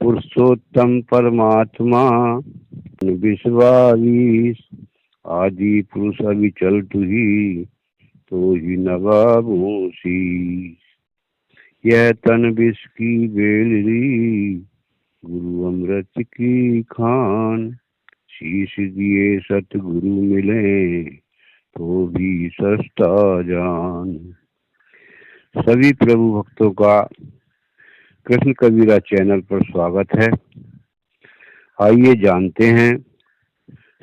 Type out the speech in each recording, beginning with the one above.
पुरुषोत्तम परमात्मा विश्वास आदि पुरुष अविचल तुही तो ही नवाबूसी। यह तन विष की बेलरी गुरु अमृत की खान। शीश दिए सतगुरु मिले तो भी सस्ता जान। सभी प्रभु भक्तों का कृष्ण कबीरा चैनल पर स्वागत है। आइए जानते हैं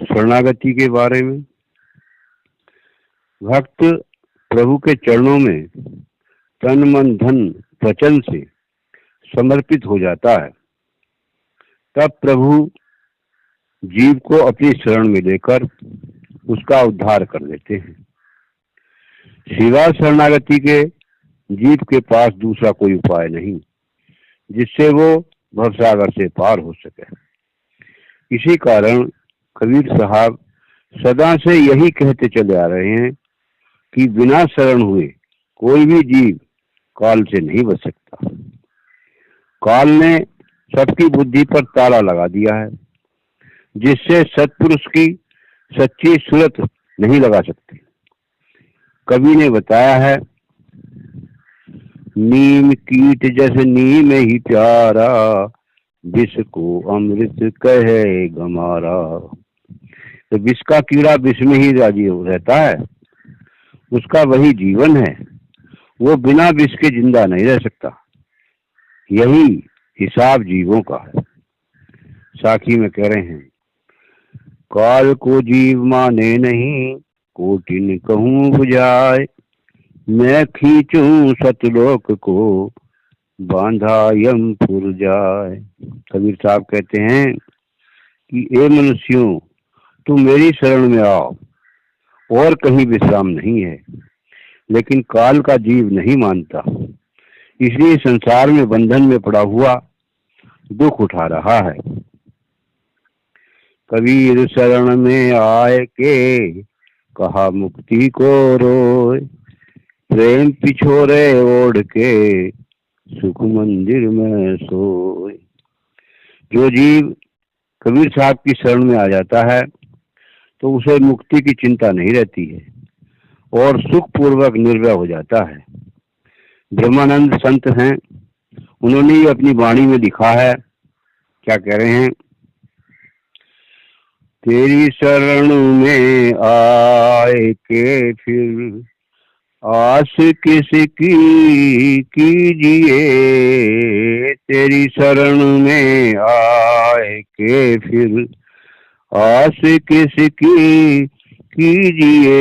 शरणागति के बारे में। भक्त प्रभु के चरणों में तन मन धन वचन से समर्पित हो जाता है, तब प्रभु जीव को अपनी शरण में लेकर उसका उद्धार कर देते हैं। सिवा शरणागति के जीव के पास दूसरा कोई उपाय नहीं जिससे वो भवसागर से पार हो सके। इसी कारण कबीर साहब सदा से यही कहते चले आ रहे हैं कि बिना शरण हुए कोई भी जीव काल से नहीं बच सकता। काल ने सबकी बुद्धि पर ताला लगा दिया है, जिससे सत्पुरुष की सच्ची सूरत नहीं लगा सकते। कवि ने बताया है, नीम कीट जैसे नीम ही प्यारा, विष को अमृत कहे गमारा। तो विष का कीड़ा विष में ही राजी रहता है, उसका वही जीवन है, वो बिना विष के जिंदा नहीं रह सकता। यही हिसाब जीवों का है। साखी में कह रहे हैं, काल को जीव माने नहीं, कोटिन कहूँ बुझाए। मैं खींचूं सतलोक को, बांधा यमपुर जाए। कबीर साहब कहते हैं कि ए मनुष्यों, तुम मेरी शरण में आओ, और कहीं विश्राम नहीं है। लेकिन काल का जीव नहीं मानता, इसलिए संसार में बंधन में पड़ा हुआ दुख उठा रहा है। कबीर शरण में आए के, कहा मुक्ति को रोए। प्रेम पिछोरे ओढ़ के, सुख मंदिर में सोए। जो जीव कबीर साहब की शरण में आ जाता है तो उसे मुक्ति की चिंता नहीं रहती है और सुख पूर्वक निर्भय हो जाता है। ब्रह्मानंद संत हैं, उन्होंने ही अपनी वाणी में लिखा है, क्या कह रहे हैं, तेरी शरण में आए के फिर आस किसकी कीजिए। तेरी शरण में आए के फिर आस किसकी कीजिए।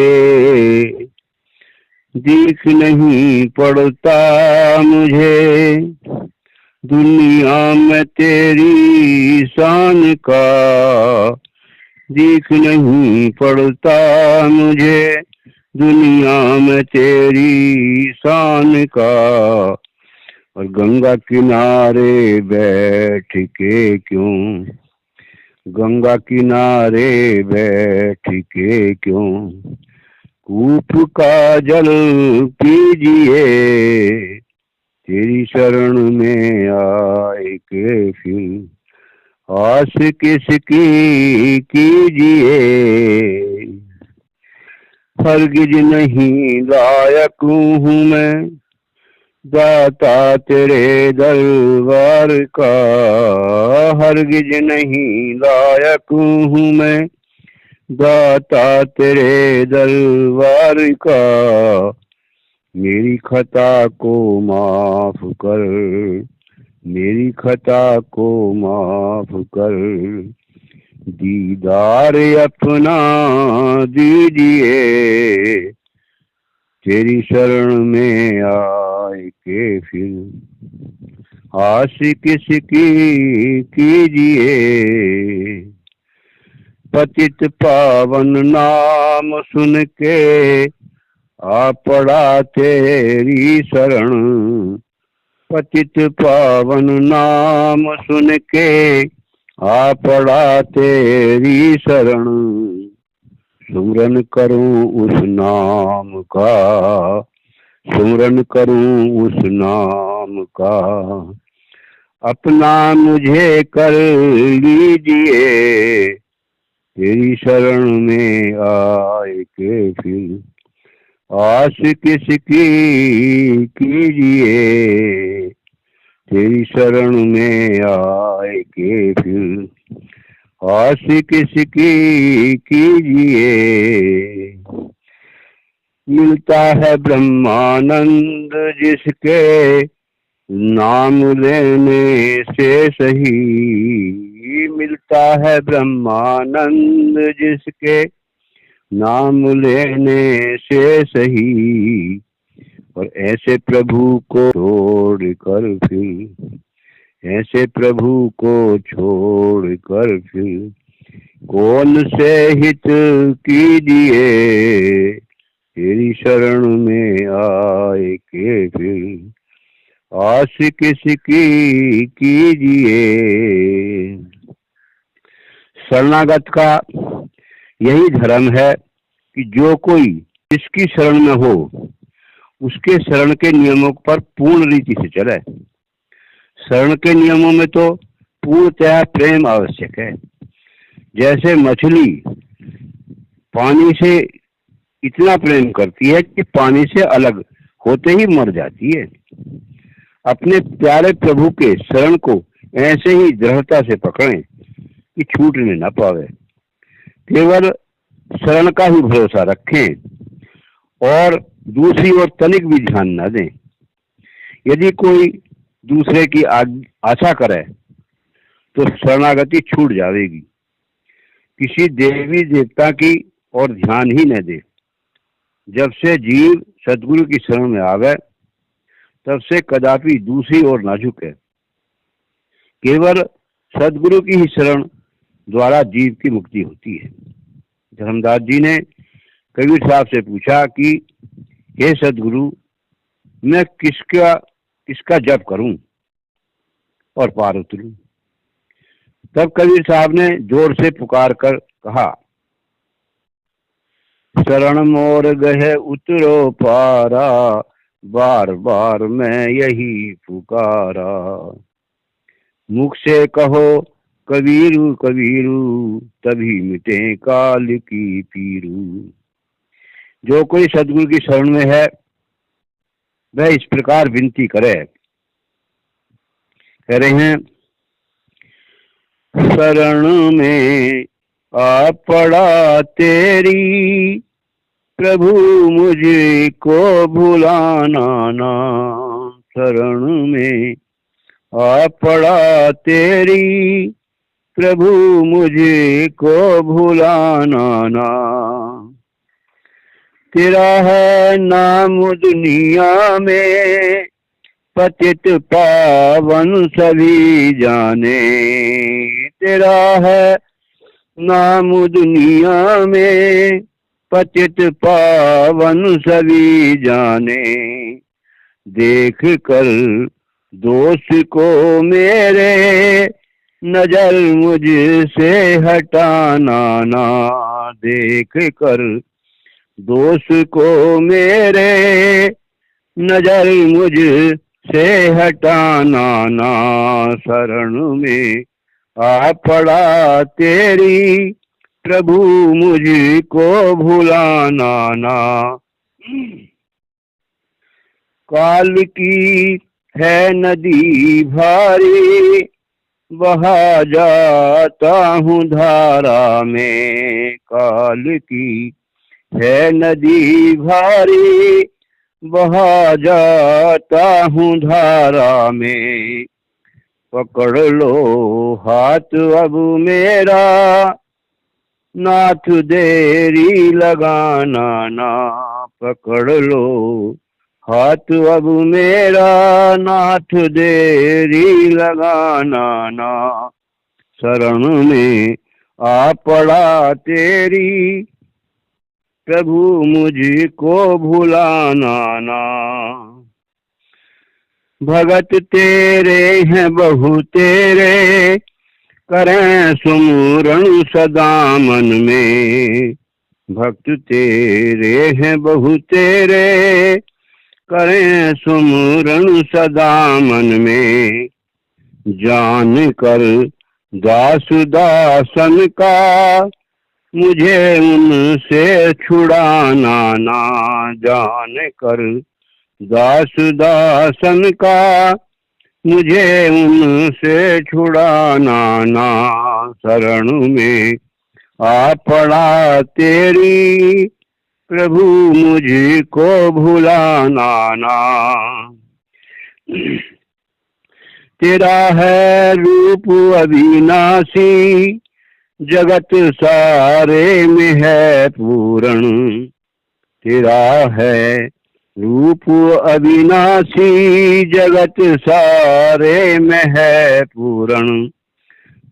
दिख नहीं पड़ता मुझे दुनिया में तेरी शान का। दिख नहीं पड़ता मुझे दुनिया में तेरी शान का। और गंगा किनारे बैठ के क्यों, गंगा किनारे बैठ के क्यों, कूप का जल पीजिए। तेरी शरण में आए के फिर आस किसकी कीजिए। हरगिज नहीं लायक हूँ मैं दाता तेरे दरबार का। हरगिज नहीं लायक हूँ मैं दाता तेरे दरबार का। मेरी खता को माफ कर, मेरी खता को माफ कर। दीदार अपना दीजिए। तेरी शरण में आए के फिर आस किसकी कीजिए। पतित पावन नाम सुन के आ पड़ा तेरी शरण। पतित पावन नाम सुन के आ पड़ा तेरी शरण। सुमरन करूं उस नाम का, सुमरन करूं उस नाम का। अपना मुझे कर लीजिए, तेरी शरण में आए के फिर आस किसकी कीजिए, तेरी शरण में आए के फिर आस किसकी कीजिए। मिलता है ब्रह्मानंद जिसके नाम लेने से सही, मिलता है ब्रह्मानंद जिसके नाम लेने से सही। और ऐसे प्रभु को छोड़ कर फिर, ऐसे प्रभु को छोड़ कर फिर कौन से हित कीजिए, तेरी शरण में आए के फिर आस किसकी कीजिए। शरणागत का यही धर्म है कि जो कोई इसकी शरण में हो उसके शरण के नियमों पर पूर्ण रीति से चले। शरण के नियमों में तो पूर्णतः प्रेम आवश्यक है। जैसे मछली पानी से इतना प्रेम करती है कि पानी से अलग होते ही मर जाती है, अपने प्यारे प्रभु के शरण को ऐसे ही दृढ़ता से पकड़ें कि छूटने न पावे। केवल शरण का ही भरोसा रखें और दूसरी ओर तनिक भी ध्यान न दें। यदि कोई दूसरे की आशा करे तो शरणागति छूट जाएगी। किसी देवी देवता की और ध्यान ही न दे। जब से जीव सदगुरु की शरण में आवे तब से कदापि दूसरी ओर ना झुके। केवल सदगुरु की ही शरण द्वारा जीव की मुक्ति होती है। धर्मदास जी ने कबीर साहब से पूछा कि हे सदगुरु, मैं किसका जप करूं और पार उतरूं। तब कबीर साहब ने जोर से पुकार कर कहा, शरण मोर गहे उतरो पारा, बार बार मैं यही पुकारा। मुख से कहो कबीरू कबीरू, तभी मिटे काल की पीरू। जो कोई सदगुरु की शरण में है वह इस प्रकार विनती करे। कह रहे हैं, शरण में आ पड़ा तेरी, प्रभु मुझे को भुलाना ना। शरण में आ पड़ा तेरी, प्रभु मुझे को भुलाना ना। तेरा है नाम दुनिया में, पतित पावन सभी जाने। तेरा है नाम दुनिया में, पतित पावन सभी जाने। देख कर दोष को मेरे, नजर मुझसे हटाना ना। देख कर दोष को मेरे, नजर मुझसे हटाना ना। शरण में आ पड़ा तेरी, प्रभु मुझको भुलाना ना। काल की है नदी भारी, बहा जाता हूँ धारा में। काल की है नदी भारी, बहा जाता हूँ धारा में। पकड़ लो हाथ अब मेरा, नाथ देरी लगाना ना। पकड़ लो हाथ अब मेरा, नाथ देरी लगाना ना। शरण में आ पड़ा तेरी, प्रभु मुझको भुलाना ना। भगत तेरे हैं बहु तेरे, करें सुमरन सदा मन में। भक्त तेरे हैं बहु तेरे, करें सुमरन सदा मन में। जान कर दास दासन का, मुझे उनसे छुड़ाना ना। जान कर दास दासन का, मुझे उनसे छुड़ाना ना। शरण में आ पड़ा तेरी, प्रभु मुझको भुलाना ना। तेरा है रूप अविनाशी, जगत सारे में है पूरण। तेरा है रूप अविनाशी, जगत सारे में है पूरण।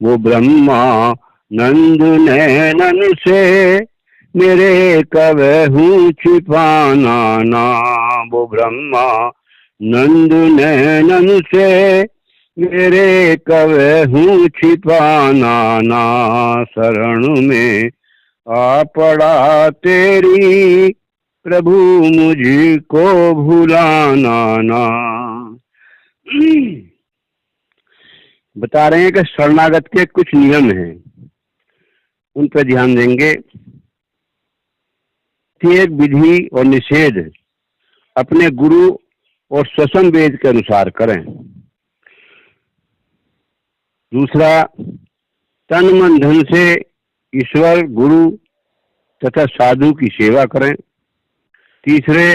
वो ब्रह्मा नंद नैनन से, मेरे कबहू छिपाना ना। वो ब्रह्मा नंद नैनन से, मेरे कबहू छिपाना ना। शरण में आ पड़ा तेरी, प्रभु मुझको भुलाना ना। बता रहे हैं कि शरणागत के कुछ नियम हैं, उन पर ध्यान देंगे। एक विधि और निषेध अपने गुरु और स्वसम वेद के अनुसार करें। दूसरा, तन मन धन से ईश्वर, गुरु तथा साधु की सेवा करें। तीसरे,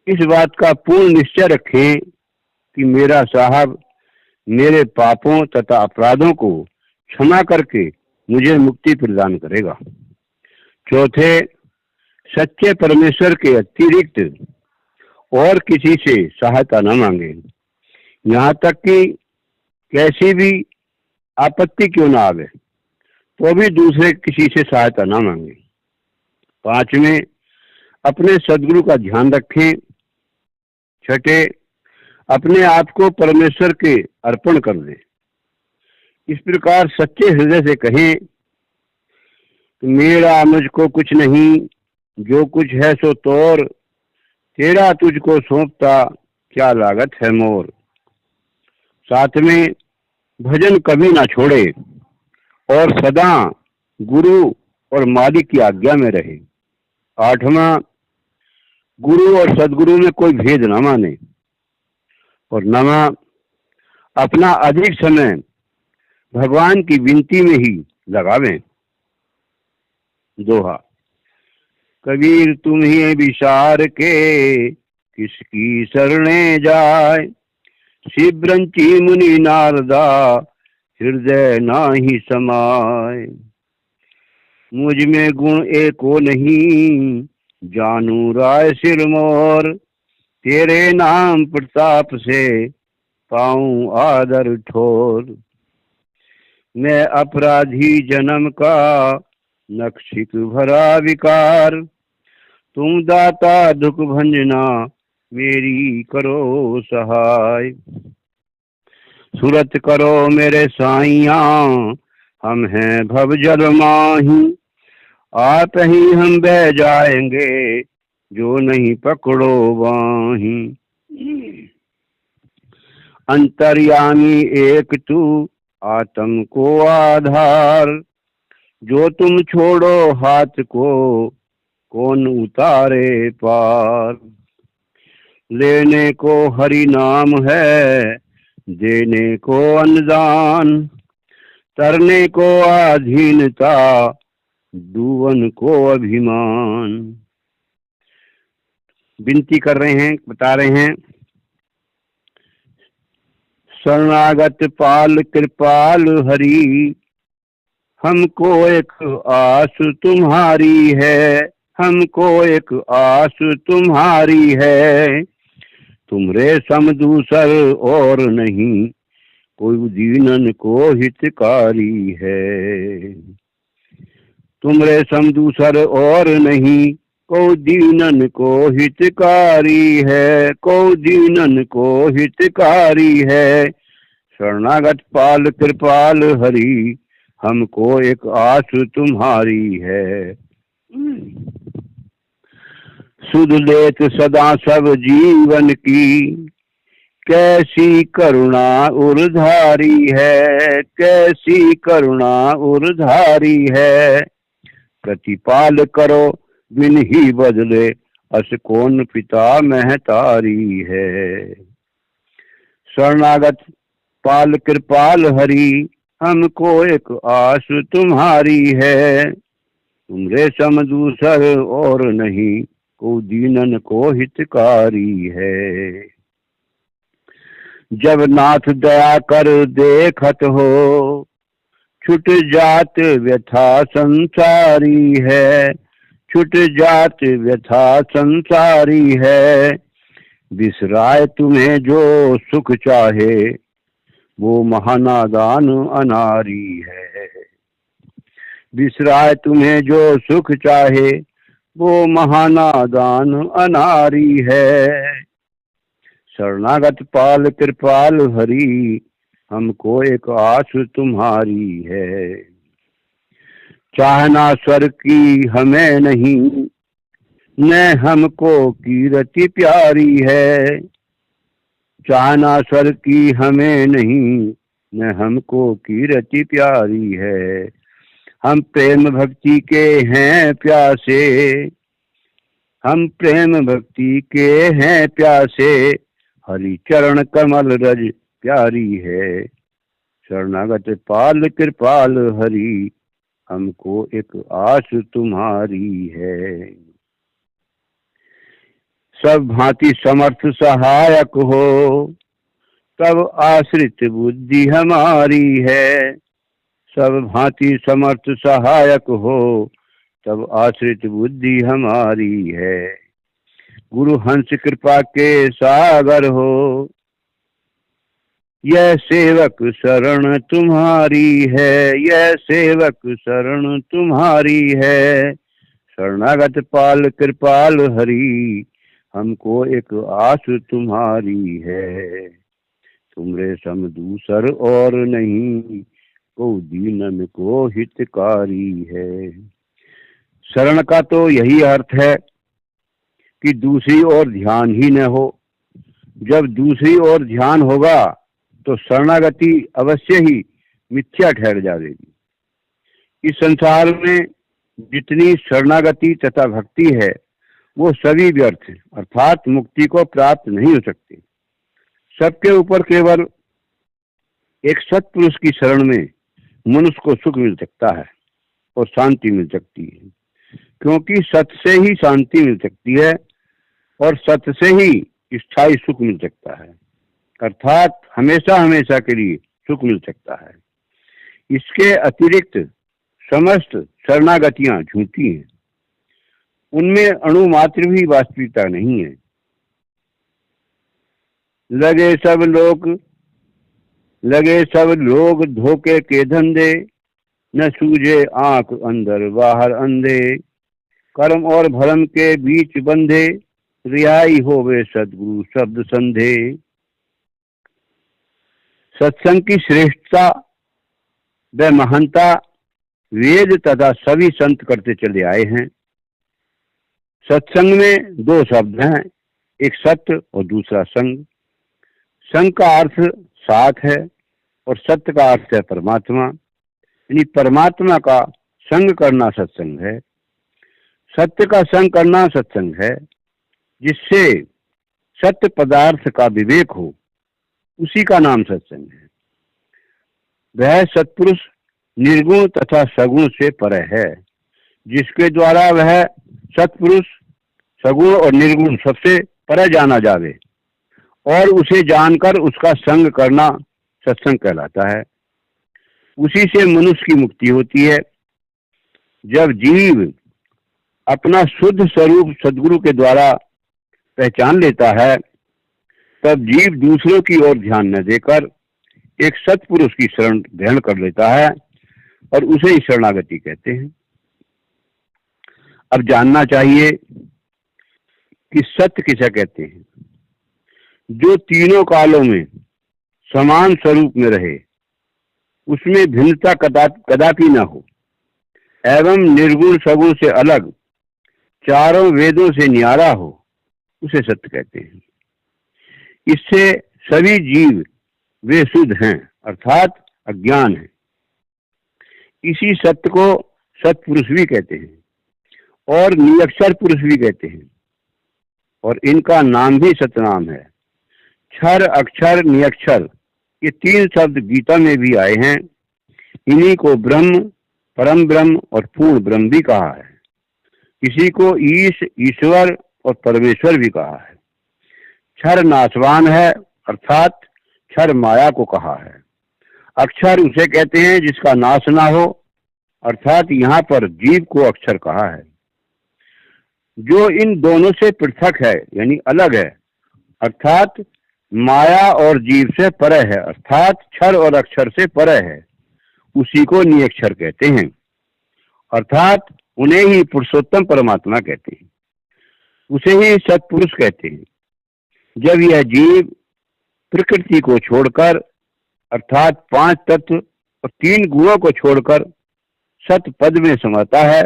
इस बात का पूर्ण निश्चय रखें कि मेरा साहब मेरे पापों तथा अपराधों को क्षमा करके मुझे मुक्ति प्रदान करेगा। चौथे, सच्चे परमेश्वर के अतिरिक्त और किसी से सहायता न मांगे, यहाँ तक कि कैसी भी आपत्ति क्यों ना आवे तो भी दूसरे किसी से सहायता ना मांगे। पांचवें, अपने सदगुरु का ध्यान रखें। छठे, अपने आप को परमेश्वर के अर्पण कर दें। इस प्रकार सच्चे हृदय से कहें, मेरा मुझको कुछ नहीं, जो कुछ है सो तोर, तेरा तुझको सौंपता क्या लागत है मोर। सातवें, भजन कभी ना छोड़े और सदा गुरु और मालिक की आज्ञा में रहे। आठवां, गुरु और सदगुरु में कोई भेद न माने। और नवा, अपना अधिक समय भगवान की विनती में ही लगावें। दोहा, कबीर तुम ही विचार के, किसकी शरणे जाए। शिवरंची मुनि नारदा, हृदय नाही समाय। मुझ में गुण एको नहीं, जानू राय सिरमौर। तेरे नाम प्रताप से, पाऊं आदर ठोर। मैं अपराधी जन्म का, नक्षिक भरा विकार। तुम दाता दुख भंजना, मेरी करो सहाय। सुरत करो मेरे साइया, हम हैं भव जल माही। आप ही हम बह जाएंगे, जो नहीं पकड़ो बाही। अंतर्यामी एक तू, आत्म को आधार। जो तुम छोड़ो हाथ को, कौन उतारे पार। लेने को हरि नाम है, देने को अनुदान। तरने को अधीनता, डूबन को अभिमान। विनती कर रहे हैं, बता रहे हैं, शरणागत पाल कृपाल हरि। हमको एक आस तुम्हारी है, हमको एक आस तुम्हारी है। तुमरे सम दूसर और नहीं, कोई दीनन को हितकारी है। तुमरे सम दूसर और नहीं, को दीनन को हितकारी है, को दीनन को हितकारी है। शरणागत पाल कृपाल हरि, हमको एक आस तुम्हारी है। सुध लेत सदा सब जीवन की, कैसी करुणा उरधारी है, कैसी करुणा उरधारी है। प्रतिपाल करो बिन ही बदले, अस कौन पिता महतारी है। शरणागत पाल कृपाल हरि, हमको एक आस तुम्हारी है। तुमरे सम दूसर और नहीं, को दीनन को हितकारी है। जब नाथ दया कर देखत हो, छुट जात व्यथा संसारी है, छुट जात व्यथा संसारी है। बिसराए तुम्हें जो सुख चाहे, वो महानादान अनारी है। बिसराए तुम्हें जो सुख चाहे, वो महानादान अनारी है। शरणागत पाल कृपाल हरि, हमको एक आस तुम्हारी है। चाहना स्वर्ग की हमें नहीं, न हमको कीर्ति प्यारी है। चाहना स्वर्ग की हमें नहीं, न हमको कीर्ति प्यारी है। हम प्रेम भक्ति के हैं प्यासे, हम प्रेम भक्ति के हैं प्यासे। हरि चरण कमल रज प्यारी है। शरणागत पाल कृपाल हरि, हमको एक आस तुम्हारी है। सब भांति समर्थ सहायक हो, तब आश्रित बुद्धि हमारी है। सब भांति समर्थ सहायक हो, तब आश्रित बुद्धि हमारी है। गुरु हंस कृपा के सागर हो, यह सेवक शरण तुम्हारी है, यह सेवक शरण तुम्हारी है। शरणागत पाल कृपाल हरि, हमको एक आस तुम्हारी है। तुमरे सम दूसर और नहीं, को दीनन को हितकारी है। शरण का तो यही अर्थ है कि दूसरी ओर ध्यान ही न हो। जब दूसरी ओर ध्यान होगा तो शरणागति अवश्य ही मिथ्या ठहर जाएगी। इस संसार में जितनी शरणागति तथा भक्ति है, वो सभी व्यर्थ अर्थात मुक्ति को प्राप्त नहीं हो सकती। सबके ऊपर केवल एक सत्पुरुष की शरण में मनुष्य को सुख मिल सकता है और शांति मिल सकती है, क्योंकि सत्य से ही शांति मिल सकती है और सत्य से ही स्थायी सुख मिल सकता है, अर्थात हमेशा हमेशा के लिए सुख मिल सकता है। इसके अतिरिक्त समस्त शरणागतियां झूठी हैं, उनमें अणु मात्र भी वास्तविकता नहीं है। लगे सब लोग धोखे के धंधे, न सूझे आंख अंदर बाहर अंधे। कर्म और भरम के बीच बंधे, रिहाई होवे सद्गुरु शब्द संधे। सत्संग की श्रेष्ठता व महानता वेद तथा सभी संत करते चले आए हैं। सत्संग में दो शब्द हैं, एक सत्य और दूसरा संग। संग का अर्थ साथ है और सत्य का अर्थ है परमात्मा, यानी परमात्मा का संग करना सत्संग है। सत्य का संग करना सत्संग है। जिससे सत्य पदार्थ का विवेक हो, उसी का नाम सत्संग है। वह सत्पुरुष निर्गुण तथा सगुण से परे है, जिसके द्वारा वह सत्पुरुष सगुण और निर्गुण सबसे परे जाना जावे और उसे जानकर उसका संग करना सत्संग कहलाता है। उसी से मनुष्य की मुक्ति होती है। जब जीव अपना शुद्ध स्वरूप सद्गुरु के द्वारा पहचान लेता है, तब जीव दूसरों की ओर ध्यान न देकर एक सत्पुरुष की शरण ग्रहण कर लेता है और उसे ही शरणागति कहते हैं। अब जानना चाहिए कि सत्य किसे कहते हैं। जो तीनों कालों में समान स्वरूप में रहे, उसमें भिन्नता कदापि न हो एवं निर्गुण सगुण से अलग, चारों वेदों से न्यारा हो, उसे सत्य कहते हैं। इससे सभी जीव वे शुद्ध हैं अर्थात अज्ञान है। इसी सत्य को सत्पुरुष भी कहते हैं और निरक्षर पुरुष भी कहते हैं, और इनका नाम भी सतनाम है। क्षर, अक्षर, निरक्षर ये 3 शब्द गीता में भी आए हैं। इन्हीं को ब्रह्म, परम ब्रह्म और पूर्ण ब्रह्म भी कहा है। इसी को ईश, ईश्वर और परमेश्वर भी कहा है। क्षर नाशवान है अर्थात क्षर माया को कहा है। अक्षर उसे कहते हैं जिसका नाश ना हो, अर्थात यहाँ पर जीव को अक्षर कहा है। जो इन दोनों से पृथक है यानी अलग है, अर्थात माया और जीव से परे है, अर्थात क्षर और अक्षर से परे है, उसी को निरक्षर कहते हैं, अर्थात उन्हें ही पुरुषोत्तम परमात्मा कहते हैं, उसे ही सत्पुरुष कहते हैं। जब यह जीव प्रकृति को छोड़कर अर्थात 5 तत्व और 3 गुणों को छोड़कर सत पद में समाता है,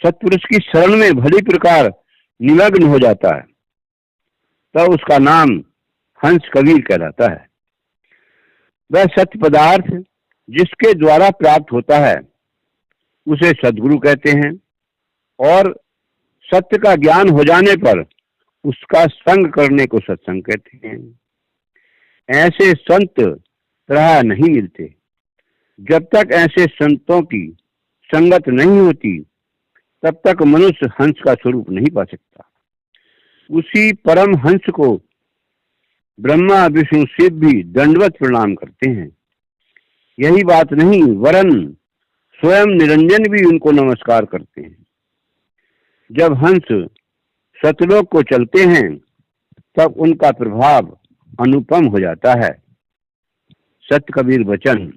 सत्पुरुष की शरण में भली प्रकार निमग्न हो जाता है, तब उसका नाम हंस कबीर कहलाता है। वह सत्य पदार्थ जिसके द्वारा प्राप्त होता है उसे सद्गुरु कहते हैं, और सत्य का ज्ञान हो जाने पर उसका संग करने को सत्संग कहते हैं। ऐसे संत प्रायः नहीं मिलते। जब तक ऐसे संतों की संगत नहीं होती तब तक मनुष्य हंस का स्वरूप नहीं पा सकता। उसी परम हंस को ब्रह्मा, विष्णु, शिव भी दंडवत प्रणाम करते हैं। यही बात नहीं, वरन स्वयं निरंजन भी उनको नमस्कार करते हैं। जब हंस सतलोक को चलते हैं तब उनका प्रभाव अनुपम हो जाता है। सत्य कबीर वचन।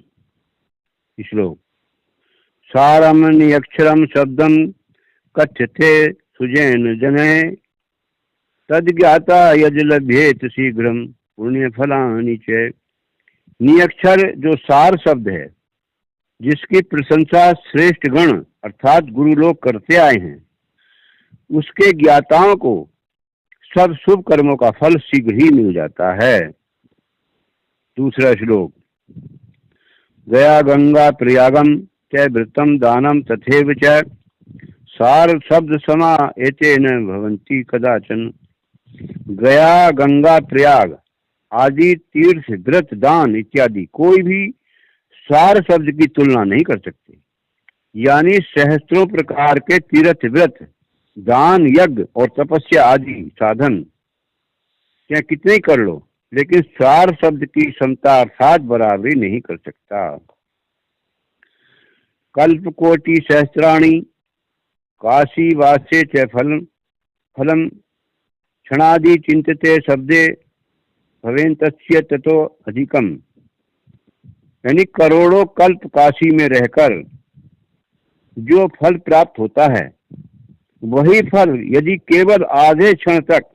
श्लोक। सारम नियक्षरम शब्दम कथ्यते सुजैन जने, तद ज्ञाता यद लभ्येत शीघ्रम पुण्य फलानि च। नियक्षर जो सार शब्द है, जिसकी प्रशंसा श्रेष्ठ गण अर्थात गुरु लोग करते आए हैं, उसके ज्ञाताओं को सब शुभ कर्मों का फल शीघ्र ही मिल जाता है। दूसरा श्लोक। गया गंगा प्रयागम च वृत्तम दानम तथैव च, सार शब्द समा एतेन भवन्ति कदाचन। गया, गंगा, प्रयाग आदि तीर्थ, व्रत, दान इत्यादि कोई भी सार शब्द की तुलना नहीं कर सकते। यानी सहस्त्रों प्रकार के तीर्थ, व्रत, दान, यज्ञ और तपस्या आदि साधन चाहे कितने कर लो, लेकिन सार शब्द की क्षमता अर्थात बराबरी नहीं कर सकता। कल्प कोटि सहस्त्राणि काशी वासे च फलम क्षणादि चिंतते शब्दे भवेन्तस्य ततो अधिकम। यानी करोड़ों कल्प काशी में रहकर जो फल प्राप्त होता है, वही फल यदि केवल आधे क्षण तक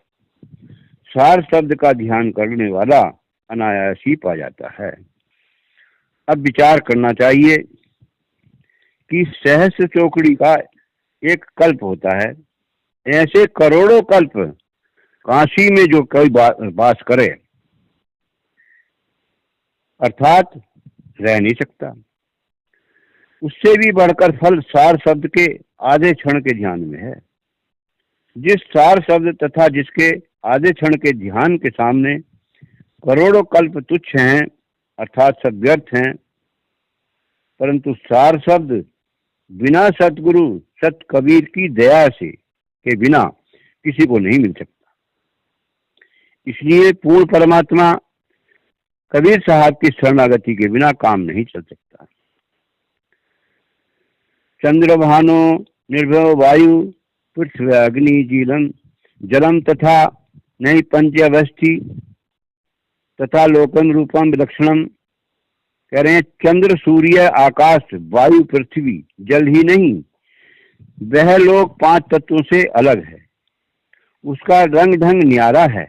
सार शब्द का ध्यान करने वाला अनायास ही पा जाता है। अब विचार करना चाहिए कि सहस्र चौकड़ी का एक कल्प होता है, ऐसे करोड़ों कल्प काशी में जो कोई वास करे अर्थात रह नहीं सकता। उससे भी बढ़कर फल सार शब्द के आधे क्षण के ध्यान में है। जिस सार शब्द तथा जिसके आधे क्षण के ध्यान के सामने करोड़ों कल्प तुच्छ हैं अर्थात सब व्यर्थ हैं, परंतु सार शब्द बिना सतगुरु सत कबीर की दया से के बिना किसी को नहीं मिल सकता। इसलिए पूर्ण परमात्मा कबीर साहब की शरणागति के बिना काम नहीं चल सकता। चंद्र भानो निर्भय वायु पृथ्वी अग्नि जीलम जलम तथा नई पंचवस्थी तथा लोकम रूपम विलक्षणम। कह रहे हैं चंद्र, सूर्य, आकाश, वायु, पृथ्वी, जल ही नहीं, वह लोक 5 तत्वों से अलग है। उसका रंग ढंग न्यारा है,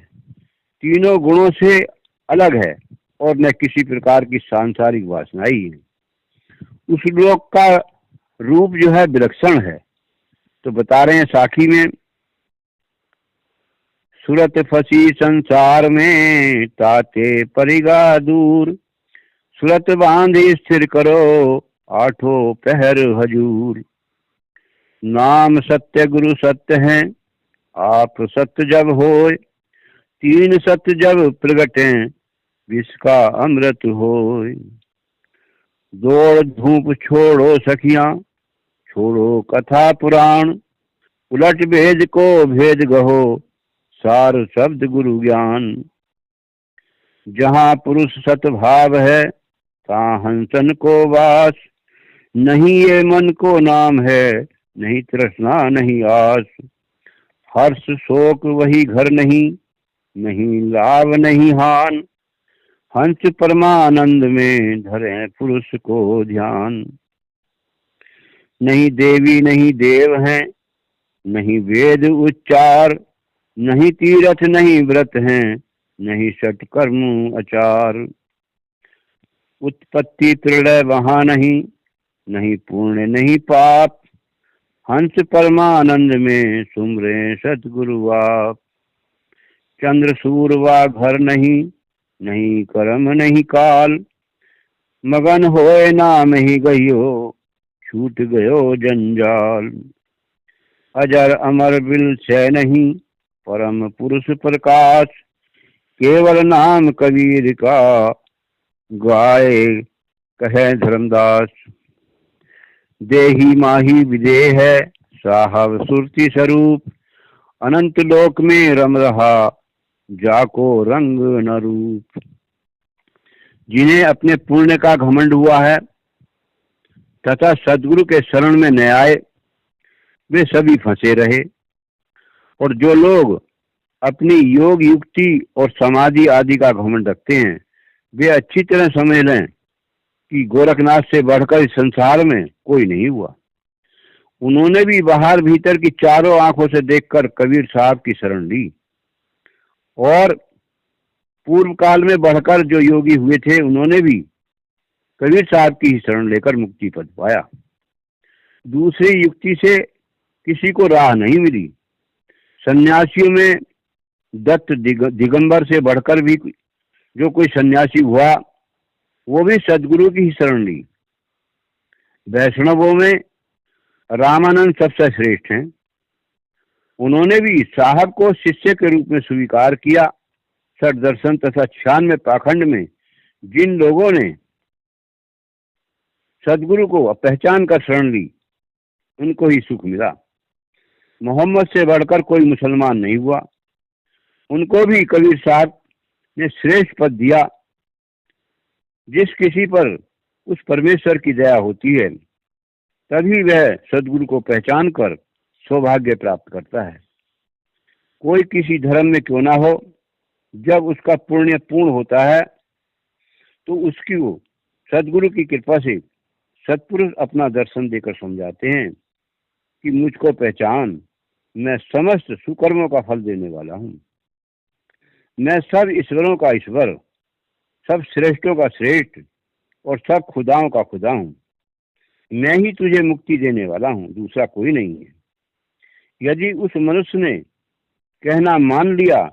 तीनों गुणों से अलग है और न किसी प्रकार की सांसारिक वासना ही है। उस लोक का रूप जो है विलक्षण है। तो बता रहे हैं साखी में, सूरत फंसी संसार में, ताते परिगा दूर। सूरत बांधी स्थिर करो, आठों पहर हजूर। नाम सत्य गुरु सत्य है, आप सत्य जब होय। तीन सत्य जब प्रगटे, विष का अमृत होय। दौड़ धूप छोड़ो सखियां, छोड़ो कथा पुराण। उलट भेद को भेद गहो, सार शब्द गुरु ज्ञान। जहाँ पुरुष सतभाव है, तहाँ हंसन को वास। नहीं ये मन को नाम है, नहीं तृष्णा नहीं आस। हर्ष शोक वही घर नहीं, नहीं लाभ नहीं हान। हंस परमानंद में, धरे पुरुष को ध्यान। नहीं देवी नहीं देव है, नहीं वेद उच्चार। नहीं तीरथ नहीं व्रत हैं, नहीं षटकर्म आचार। उत्पत्ति प्रलय वहां नहीं, नहीं पुण्य नहीं पाप। हंस परमानंद में, सुमरे सतगुरु आप। चंद्र सूर्य वा घर नहीं, नहीं कर्म नहीं काल। मगन होए नाम ही गयो, छूट गयो जंजाल। अजर अमर बिल छय नहीं, परम पुरुष प्रकाश। केवल नाम कबीर का, गाए कहे धर्मदास। देही माही विदेह है, साहब सुरति स्वरूप। अनंत लोक में रम रहा, जाको रंग न रूप। जिन्हें अपने पुण्य का घमंड हुआ है तथा सदगुरु के शरण में न आए, वे सभी फंसे रहे। और जो लोग अपनी योग युक्ति और समाधि आदि का घमंड रखते हैं, वे अच्छी तरह समझ लें कि गोरखनाथ से बढ़कर इस संसार में कोई नहीं हुआ। उन्होंने भी बाहर भीतर की चारों आंखों से देखकर कबीर साहब की शरण ली। और पूर्व काल में बढ़कर जो योगी हुए थे, उन्होंने भी कबीर साहब की ही शरण लेकर मुक्ति पद पाया। दूसरी युक्ति से किसी को राह नहीं मिली। सन्यासियों में दत्त दिगंबर से बढ़कर भी जो कोई सन्यासी हुआ, वो भी सदगुरु की ही शरण ली। वैष्णवों में रामानंद सबसे श्रेष्ठ हैं। उन्होंने भी साहब को शिष्य के रूप में स्वीकार किया। सठ दर्शन तथा 96 पाखंड में जिन लोगों ने सदगुरु को पहचान कर शरण ली, उनको ही सुख मिला। मोहम्मद से बढ़कर कोई मुसलमान नहीं हुआ। उनको भी कबीर साहब ने श्रेष्ठ पद दिया। जिस किसी पर उस परमेश्वर की दया होती है, तभी वह सदगुरु को पहचान कर सौभाग्य प्राप्त करता है। कोई किसी धर्म में क्यों ना हो, जब उसका पुण्य पूर्ण होता है तो उसकी वो सदगुरु की कृपा से सत्पुरुष अपना दर्शन देकर समझाते हैं कि मुझको पहचान, मैं समस्त सुकर्मों का फल देने वाला हूँ। मैं सब ईश्वरों का ईश्वर, सब श्रेष्ठों का श्रेष्ठ और सब खुदाओं का खुदा हूँ। मैं ही तुझे मुक्ति देने वाला हूँ, दूसरा कोई नहीं है। यदि उस मनुष्य ने कहना मान लिया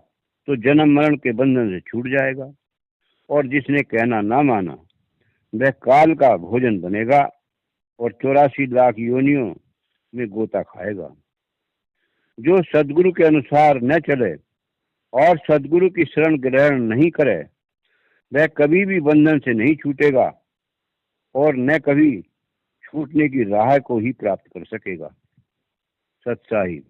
तो जन्म मरण के बंधन से छूट जाएगा, और जिसने कहना ना माना वह काल का भोजन बनेगा और 84 लाख योनियों में गोता खाएगा। जो सदगुरु के अनुसार न चले और सदगुरु की शरण ग्रहण नहीं करे, वह कभी भी बंधन से नहीं छूटेगा और न कभी छूटने की राह को ही प्राप्त कर सकेगा। सत्साई।